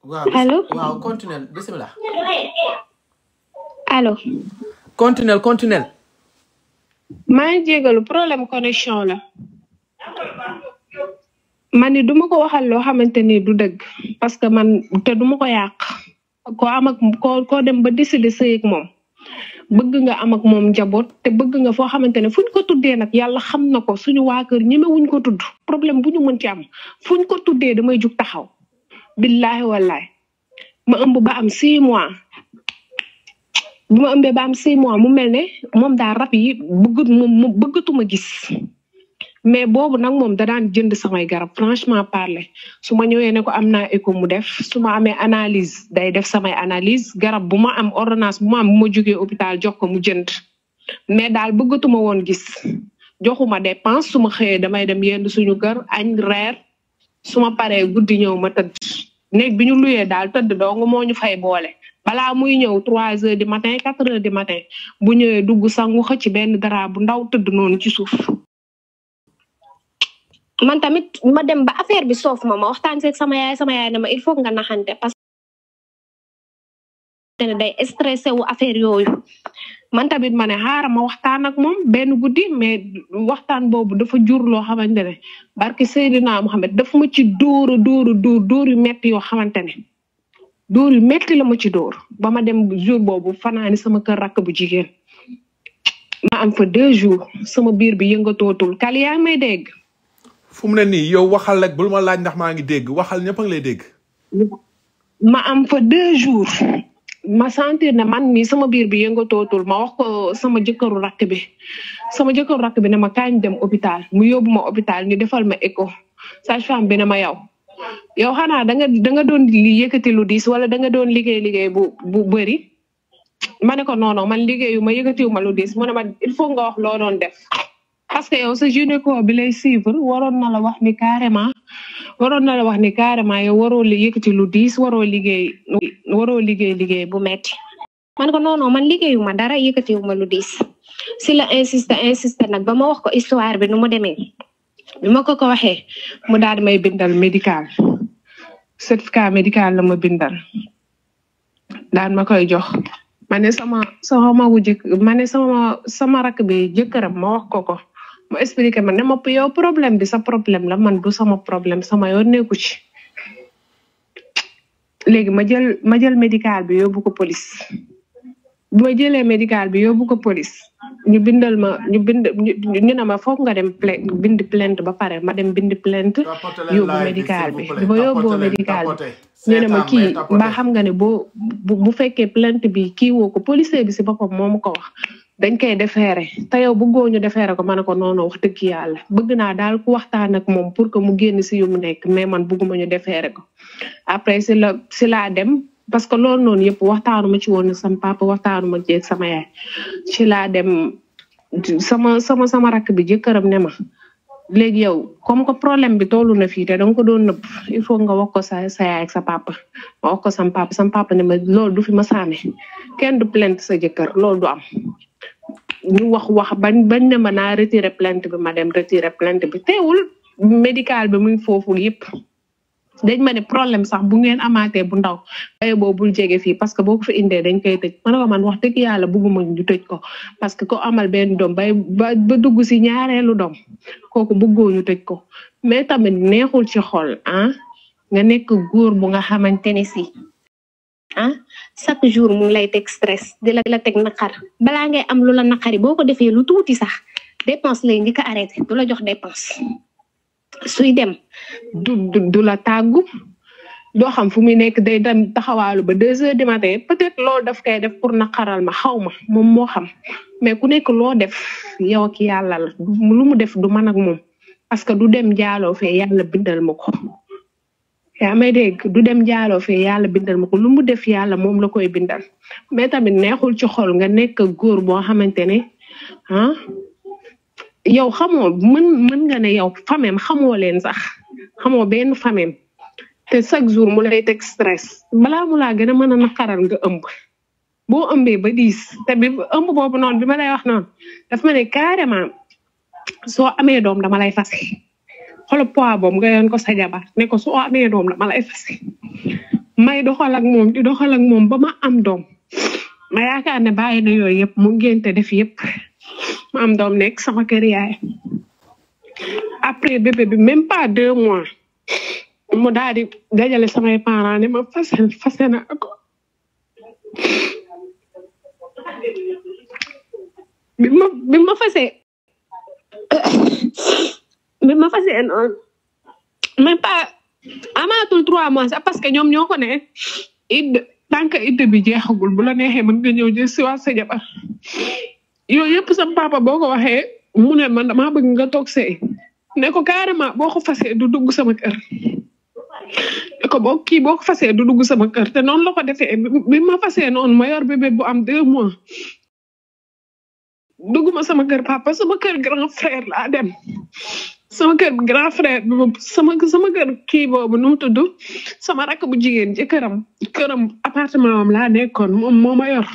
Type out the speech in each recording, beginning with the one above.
allo waaw continuel bismillah. allo. continuel. maa ngi jégalu problème connexion la. man ni duma ko waxal loo xamante ni du dëgg parce que man te duma ko yàq ko am ak koo dem ba décider sëy ak moom bëgg nga am ak moom njaboot te bëgg nga foo xamante ne fuñ ko tuddee nag yàlla xam na ko suñu waa kër ñemewuñ ko tudd problème bu ñu mën ci am fuñ ko tuddee damay jug taxaw billahi wallahi ma ëmb ba am 6 mois bu ma ëmbee ba am 6 mois mu mel ne moom daa rab yi bëggatuma gis mais boobu nag moom da daan jënd samay garab franchement parler su ma ñëwee ne ko am naa écho mu def su ma amee analyse day def samay analyse garab bu ma am ordonnance bu ma am bu ma jógee hôpital jox ko mu jënd mais daal bëggatuma woon gis joxuma dépense su ma xëyee damay dem yendu suñu kër añ reer su ma paree guddi ñëw ma tëdd néeg bi ñu luyee daal tëdd dong moo ñu fay boole balaa muy ñëw 3 heures du matin 4 heures du matin bu ñëwee dugg sangu xëcc benn dara bu ndaw tëdd noonu ci suuf. man tamit ma dem ba affaire bi soof ma waxtaan seeg sama yaay ne ma il faut nga naxante parce que day stressé wu affaire yooyu man tamit ma ne xaaral ma waxtaan ak moom benn guddi mais waxtaan boobu dafa jur loo xamante ne barke Seydina Mohamed dafa ma ci dóor yu metti yoo xamante ne dóor yu metti la ma ci dóor ba ma dem jour boobu fanaani sama kër rakk bu jigéen ma am fa 2 jours sama biir bi yëngatootul kali yaa may dégg. fu mu ne nii yow waxal rek bul ma laaj ndax maa ngi dégg waxal ñëpp a ngi lay dégg. ma am fa 2 jours ma sentir ne man mii sama biir bi yëngatootul ma wax ko sama jëkkëru rakk bi ne ma kañ dem hôpital mu yóbbu ma hôpital ñu defal ma écho sage-femme bi ne ma yow xanaa da nga doon yëkkati lu diis wala da nga doon liggéey bu bëri ma ne ko non man liggéeyu ma yëkkatiwu ma lu diis mu ne ma il faut nga wax loo doon def. parce que yow sa gynéco bi lay suivre waroon na la wax ni carrément yow waroo yëkkati lu diis waroo liggéey bu metti man ko non man liggéeyu ma dara yëkkatiwu ma lu diis si la insiste nag ba ma wax ko histoire bi nu mu demee bi ma ko waxee mu daal di may bindal médical certificat médical la ma bindal daan ma koy jox ma ne sama magu sama rakk bi jëkkëram ma wax ko mu expliqué ma ne ma yow problème bi sa problème la man du sama problème sama yoon nekku ci léegi ma jël médical bi yóbbu ko police bu ma jëlee médical bi yóbbu ko police ñu ne ma foog nga dem bind plainte ba pare ma dem bind plainte yóbbu médical bi bi ma yóbboo médical bi ñu ne ma kii mbaa xam nga ne bu fekkee plainte bi kii woo ko policier bi si boppam moo ma ko wax dañ koy defeere te yow bëggoo ñu defeere ko ma ne ko noonu wax dëgg yàlla bëgg naa daal ku waxtaan ak moom pour que mu génn si yu mu nekk mais man bëgguma ñu defeere ko après si laa dem parce que loolu noonu yëpp waxtaanuma ci woon sama papa waxtaanuma ci sama yaay ci laa dem sama rakk bi jëkkëram ne ma léegi yow comme que problème bi tollu na fii te danga ko doon nëbb il faut nga wax ko sa yaay ak sa papa ma wax ko sama papa ne ma loolu du fi ma saane kenn du plainte sa jëkkër loolu du am ñu wax bañ ne ma naa retirer plainte bi ma dem retirer plainte bi teewul médical bi muy foofu yëpp dañ ma ne problème sax bu ngeen amaatee bu ndaw baye boo bul jege fii parce que boo ko fi indee dañ koy tëj ma ne ko man wax dëgg yàlla bëgguma ñu tëj ko parce que ko amal benn doom ba dugg si ñaareelu doom kooku bëggoo ñu tëj ko mais tamit neexul ci xol nga nekk góor bu nga xamante ne si chaque jour mu ngi lay teg stress di la teg naqar balaa ngay am lu la naqari boo ko defee lu tuuti sax dépense lay njëkk a arrêté du la jox dépense suy dem du la tàggu doo xam fu muy nekk day dem taxawaalu ba 2 heures du matin peut-être loolu daf koy def pour naqaral ma xaw ma moom moo xam mais ku nekk loo def yow ak yàlla la lu mu def du man ak moom parce que du dem jaaloo fee yàlla bindal ma ko yaa may dégg du dem jaaloo fee yàlla bindal ma ko lu mu def yàlla moom la koy bindal mais tamit neexul ci xol nga nekk góor boo xamante ne yow xamoo mën nga ne yow famem xamoo leen sax xamoo benn famem te chaque jour mu lay teg stress balaa mu laa gën a mën a naqaral nga ëmb boo ëmbee ba 10 te bi ëmb boobu noonu bi ma lay wax noonu daf ma ne carrément soo amee doom dama lay fase xoolal poids boobu nga yoon ko sa jabar ne ko soo amee doom dama lay fase may doxal ak moom di doxal ak moom ba ma am doom ma yaakaar ne bàyyi na yooyu yëpp mu ngénte def yëpp ma am doom nekk sama kër yaay après bébé bi même pas 2 mois mu daal di dajale samay parents ne ma fase na ko bi ma fasee noonu même pas amaatul 3 mois sax parce que ñoom ñoo ko ne tant que idée bi jeexagul bu la neexee mën nga ñëw jël si waat sa jabar yooyu yëpp sama papa boo ko waxee mu ne man damaa bëgg nga toog sëy ne ko carrément boo ko fasee du dugg sama kër ne ko boo ko fasee du dugg sama kër te noonu la ko defee bi ma fasee noonu ma yor bébé bu am 2 mois dugguma sama kër papa sama kër grand frère laa dem sama kër grand frère bi sama kër kii boobu nu mu tudd sama rakk bu jigéen jëkkëram këram appartement am laa nekkoon moom moo ma yor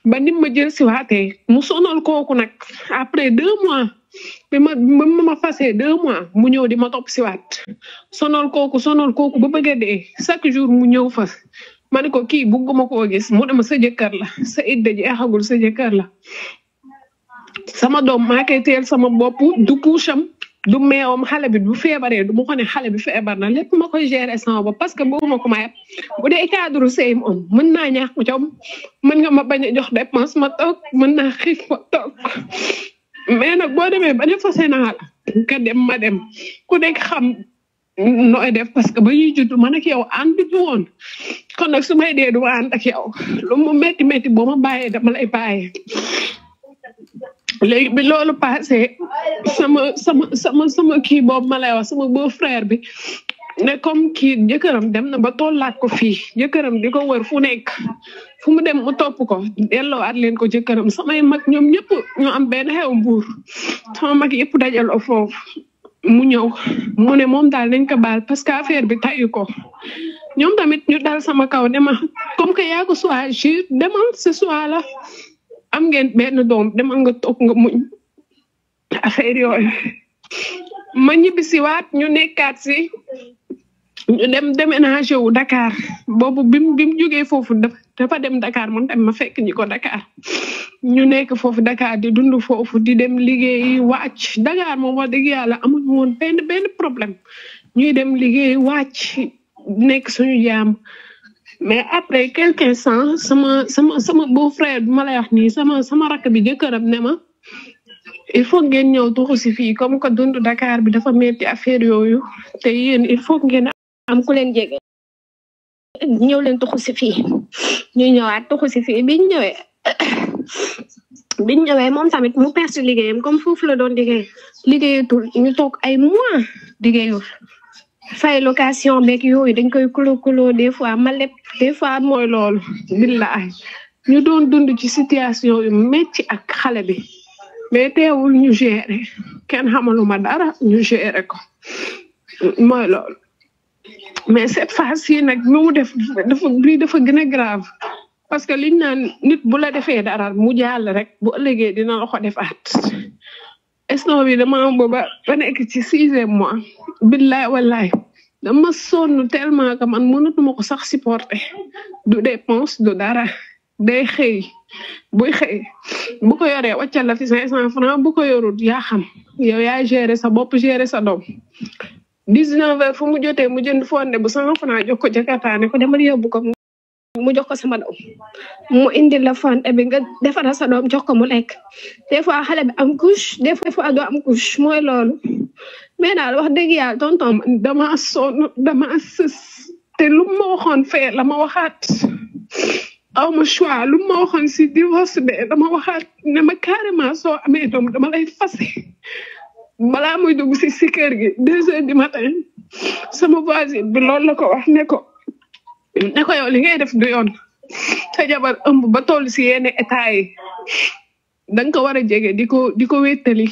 ba nim ma jël si waatee mu sonal kooku nag après 2 mois bi ma fasee 2 mois mu ñëw di ma topp si waat sonal kooku ba bëgg a dee chaque jour mu ñëw fa ma ne ko kii bugguma koo gis mu ne ma sa jëkkër la sa idda jeexagul sa jëkkër la sama doom maa koy teel sama bopp du coucham du meewam xale bi bu feebaree du ma ko ne xale bi feebar na lépp ma koy gérer sama bopp parce que bëgguma ko ma yab bu dee cadre sëy moom mën naa ñàkk jom mën nga ma bañ a jox dépense ma toog mën naa xiif ma toog mais nag boo demee ba ne fase naa la ka dem ma dem ku nekk xam nooy def parce que ba ñuy judd man ak yow ànd ju woon kon nag su may dee du ma ànd ak yow lu mu métti boo ma bàyyee dama lay bàyyee léegi bi loolu passé sama kii boobu ma lay wax sama beau frère bi ne comme kii jëkkëram dem na ba tollaat ko fii jëkkëram di ko wër fu nekk fu mu dem mu topp ko delloowaat leen ko jëkkëram samay mag ñoom ñëpp ñu am benn xew Mbuur sama mag yëpp dajaloo foofu mu ñëw mu ne moom daal nañ ko baal parce que affaire bi tayu ko ñoom tamit ñu dal sama kaw ne ma comme que yaa ko choisir demal ce soir la am ngeen benn doom demal nga toog nga muñ affaire yooyu ma ñibbisi waat ñu nekkaat si ñu dem déménager wu Dakar boobu bi mu jógee foofu dafa dem Dakar man tam ma fekk ñi ko Dakar ñu nekk foofu Dakar di dund foofu di dem liggéey wàcc Dakar moom wax dëgg yàlla amuñu woon benn problème ñuy dem liggéey wàcc nekk suñu jaam mais après quelque temps sama beau frère bi ma lay wax nii sama rakk bi jëkkëram ne ma il faut ngeen ñëw tuxu si fii comme que dund Dakar bi dafa metti affaire yooyu te yéen il faut ngeen am ku leen jege ñëw leen tuxu si fii ñu ñëwaat tuxu si fii biñ ñëwee moom tamit mu perte liggéeyam comme foofu la doon liggéeyatul ñu toog ay mois liggéeyul fay location beeg yooyu dañ koy kulo des fois ma lépp des fois mooy loolu billahi ñu doon dund ci situation yu metti ak xale bi mais teewul ñu gérer kenn xamaluma dara ñu gérer ko mooy loolu mais cette fois-ci nag mi mu def dafa gën a grave parce que liñ naan nit bu la defee dara mu jàll rek bu ëllëgee dina la ko defaat instant bi dama am ba nekk ci 6e mois billahi wallahi dama sonn tellement que man mënatuma ko sax supporter du dépense du dara day xëy buy xëy bu ko yoree wàccal la fi 500 francs bu ko yorut yaa xam yow yaa gérer sa bopp gérer sa doom 19h fu mu jotee mu jënd fonde bu 100 francs jox ko Jakarta ne ko demal yóbbu ko mu jox ko sama doom mu indi la fonde bi nga defara sa doom jox ko mu lekk des fois xale bi am couche des fois doo am couche mooy loolu mais daal wax dëgg yàlla tonton dama sonn dama sës te lu ma waxoon fee la ma waxaat aw ma choix lu ma waxoon si divorce be dama waxaat ne ma carrément soo amee doom dama lay fase balaa muy dugg si kër gi 2h du matin sama voisine bi loolu la ko wax ne ko yow li ngay def du yoon sa jabar ëmb ba toll si yenn état yi danga ko war a jege di ko wéttali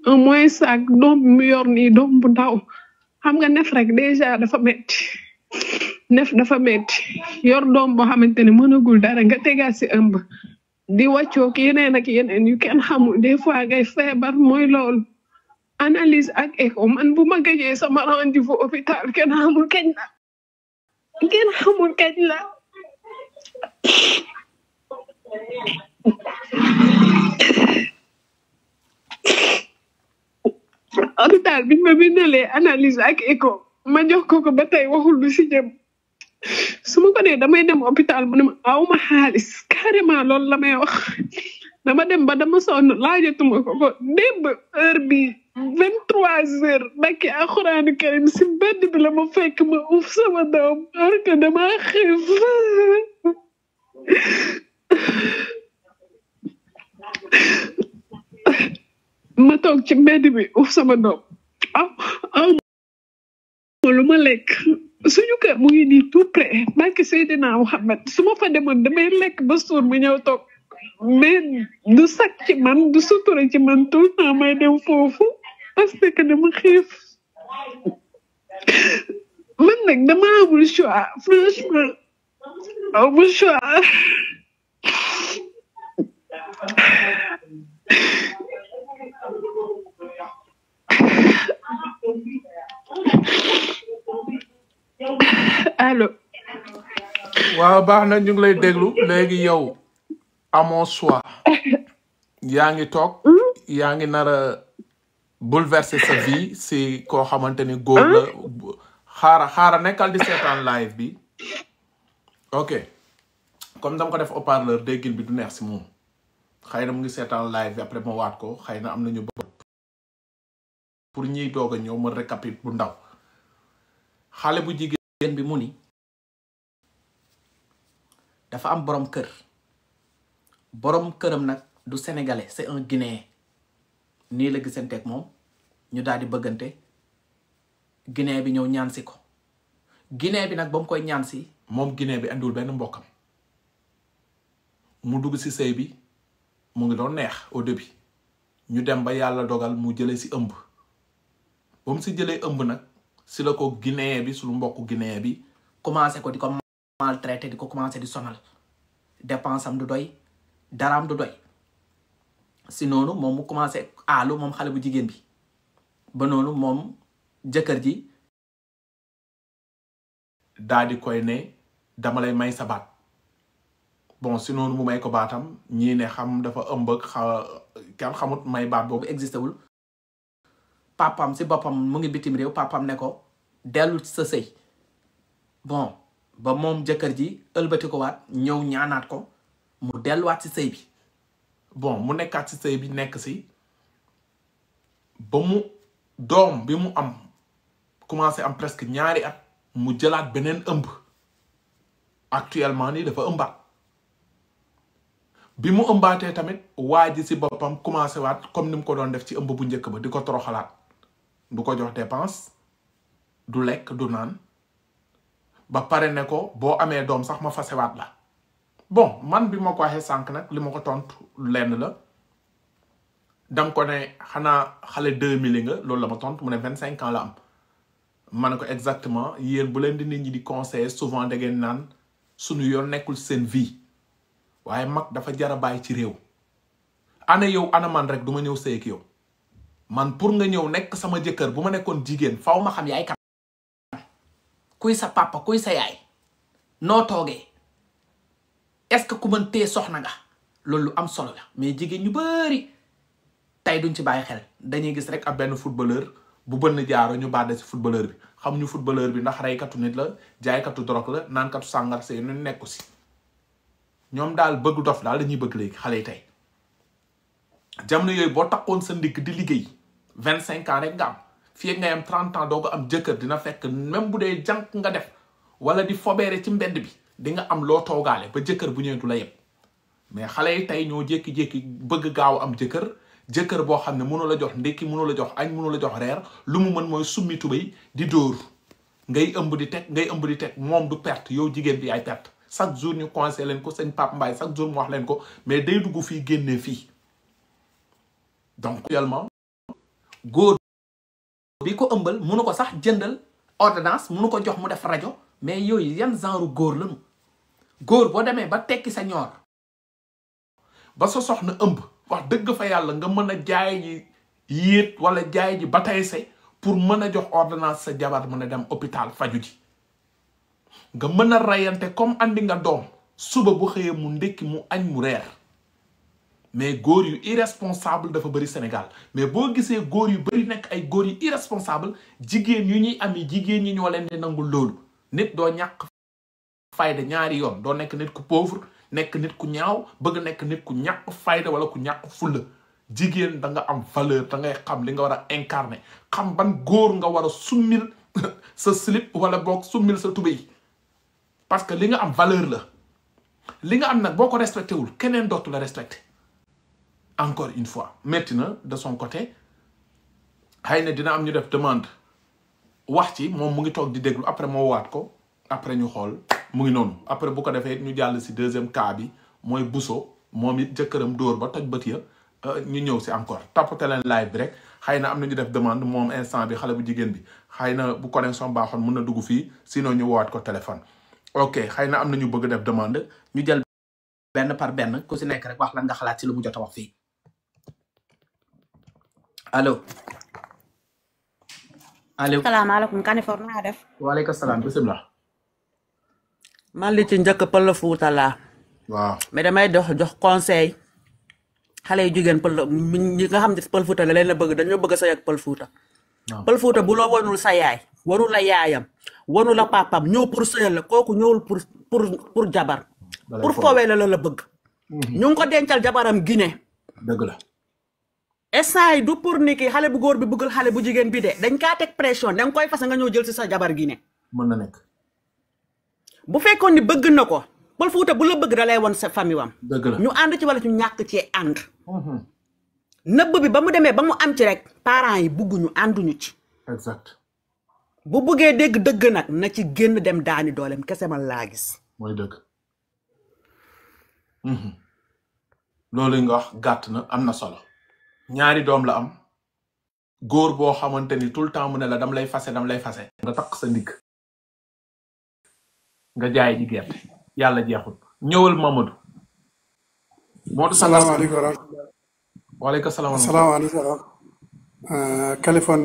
au moins sax doom bi mu yor nii doom bu ndaw xam nga nef rek déjà dafa metti yor doom boo xamante ne mënagul dara nga tegaat si ëmb di wàccoo ak yeneen yu kenn xamul des fois ngay feebar mooy loolu analyse ak écho man bu ma gëjee sama rendez-vous hôpital kenn xamul kañ la ngeen xamul kañ la hôpital biñ ma bindalee analyse ak écho ma jox ko ba tey waxul lu si jëm su ma ko nee damay dem hôpital mu ne ma aw ma xaalis carrément loolu la may wax dama dem ba dama sonn laajatuma ko démb heure bi 23h bakki alxuraanu karim si mbedd bi la ma fekk ma uuf sama doom parce que dama xiif ma toog ci mbedd bi uuf sama doom aw lu ma lekk suñu kër mu ngi nii tout près barke Seydina Muhammad su ma fa demoon damay lekk ba suur mu ñëw toog mais du sac ci man du sutura ci man tout le temps may dem foofu parce que dama xiif man nag dama amul choix franchement amul choix allo waaw baax na ñu ngi lay déglu léegi yow amoo choix yaa ngi toog yaa ngi nar a bouleverser sa vie si koo xamante ni góor la xaara nekkal di seetaan live bi ok comme dama ko def haut-parleur déggin bi du neex si moom xëy na mu ngi seetaan live bi après ma waat ko xëy na am nañu bëgg pour ñiy doog a ñëw ma récapitule bu ndaw xale bu jigéen bi mu ni dafa am borom kër borom këram nag du sénégalais c'est un guinéen nii la gisanteeg moom ñu daal di bëggante guinéen bi ñëw ñaan si ko guinéen bi nag ba mu koy ñaan si moom guinéen bi andiwul benn mbokkam mu dugg si sëy bi mu ngi doon neex au début ñu dem ba yàlla dogal mu jëlee si ëmb ba mu si jëlee ëmb nag si la ko guinéen bi suñu mbokku guinéen bi commencé ko di ko maltraité di ko commencé di sonal dépense am du doy daraam du doy si noonu moom mu commencé aalu moom xale bu jigéen bi ba noonu moom jëkkër ji daa di koy ne dama lay may sa baat bon si noonu mu may ko baatam ñii ne xam dafa ëmb ak kenn xamut may baat boobu existé wul papam si boppam mu ngi bitim réew papam ne ko dellu ci sa sëy bon ba moom jëkkër ji ëlbati ko waat ñëw ñaanaat ko mu delluwaat ci sëy bi bon mu nekkaat ci sëy bi nekk si ba mu doom bi mu am commencé am presque ñaari at mu jëlaat beneen ëmb actuellement nii dafa ëmbaat bi mu ëmbaatee tamit waa ji si boppam commencé waat comme ni mu ko doon def ci ëmb bu njëkk ba di ko toroxalaat du ko jox dépense du lekk du naan ba pare ne ko boo amee doom sax ma fasewaat la bon man bi ma ko waxee sànq nag li ma ko tontu lenn la dam ko ne xanaa xale 2000 nga loolu la ma tontu mu ne 25 ans la am ma ne ko exactement yéen bu leen di nit ñi di conseiller souvent da ngeen naan suñu yoon nekkul seen vie waaye mag dafa jara bàyyi ci réew ana yow ana man rek du ma ñëw sëy ak yow man pour nga ñëw nekk sama jëkkër bu ma nekkoon jigéen faw ma xam yaay kan kuy sa papa kuy sa yaay noo toogee est-ce que ku mën tee soxna nga loolu lu am solo la mais jigéen ñu bari tey duñ ci bàyyi xel dañuy gis rek ab benn footballeur bu bënn jaaro ñu badde si footballeur bi xam ñu footballeur bi ndax reykatu nit la jaaykatu drogue la naankatu sàngar see nu nekku si ñoom daal bëgg dof daal dañuy bëgg léegi xale yi tey jamono yooyu boo takkoon sa ndigg di liggéey 25 ans rek nga am fii ngay am 30 ans doo ko am jëkkër dina fekk même bu dee jànk nga def wala di fobeere ci mbedd bi di nga am loo toogaale ba jëkkër bu ñëwee du la yeb mais xale yi tey ñoo jékki-jékki bëgg gaaw am jëkkër boo xam ne mënu la jox ndekki mënu la jox añ mënu la jox reer lu mu mën mooy summi tubéy di dóor ngay ëmb di teg moom du perte yow jigéen bi yaay perte chaque jour ñu conseillé leen ko sëñ Pape Mbaye chaque jour mu wax leen ko mais day dugg fii génnee fii donc actuellement góor bi ko ëmbal mënu ko sax jëndal ordonnance mënu ko jox mu def rajo mais yooyu yan genre góor lañu góor boo demee ba tekki sa ñoor ba sa soxna ëmb wax dëgg fa yàlla nga mën a jaay ji yéet wala jaay ji bataille pour mën a jox ordonnance sa jabar mën a dem hôpital faju ji nga mën a rayante comme andi nga doom suba bu xëyee mu ndékki mu añ mu reer mais góor yu irresponsable dafa bëri Sénégal mais boo gisee góor yu bëri nekk ay góor yu irresponsable jigéen yu ñuy ami jigéen ñi ñoo leen di nangul loolu nit doo ñàkk fayda ñaari yoon doo nekk nit ku pauvre nekk nit ku ñaaw bëgg nekk nit ku ñàkk fayda wala ku ñàkk fulla jigéen da nga am valeur da ngay xam li nga war a incarner xam ban góor nga war a summil sa slip wala boog summil sa tubéy parce que li nga am valeur la li nga am nag boo ko respecté wul keneen dootu la respecté encore une fois métti na de son côté xëy na dina am ñu def demande wax ci moom mu ngi toog di déglu après moo waat ko après ñu xool mu ngi noonu après bu ko defee ñu jàll si deuxième cas bi mooy Bousso moom it jëkkëram dóor ba toj bët ya ñu ñëw si encore tapote leen live bi rek xëy na am na ñu def demande moom instant bi xale bu jigéen bi xëy na bu connexion baaxoon mën na dugg fii sinon ñu woowaat ko téléphone ok xëy na am na ñu bëgg def demande ñu jël benn par benn ku si nekk rek wax lan nga xalaat si lu mu jot a wax fii allo allo salaamaaleykum Kanifor naa def. waaleykum salaam bisimilah. man li ci njëkk Pël Fuuta laa. waaw mais damay jox conseil xale yu jigéen ñi nga xam ne Pël Fuuta la leen la bëgg dañoo bëgg a sëy ak Pël Fuuta. Pël Fuuta bu la wanul sa yaay wanul la yaayam wanul la papam ñëw pour sëyal la kooku ñëwul pour jabar. pour foowee la bëgg. ñu ngi ko dencal jabaram Guinée. dëgg la. instant yi du pour ni ki xale bu góor bi bëggal xale bu jigéen bi de dañ kaa teg pression da nga koy fas nga ñëw jël si sa jabar Guinée. mën na nekk. bu fekkoon ni bëgg na ko Pël Fuuta bu la bëgg da lay woon sa famille wam. dëgg la ñu ànd ci wala ñu ñàkk ci ànd. nëbb bi ba mu demee ba mu am ci rek parents yi bugguñu ànduñu ci. exact. bu buggee dégg dëgg nag na ci génn dem daani dooleem kese man laa gis. mooy dëgg. loolu nga wax gàtt na am na solo. ñaari doom la am góor boo xamante ni tout le temps mu ne la dam lay fase nga takk sa ndigg nga jaay ji gerte yàlla jeexul ñëwal Mamadou Modou salaamaaleykum wa rahmatulah waaleykum salaam asalaamaaleykum Kaliphone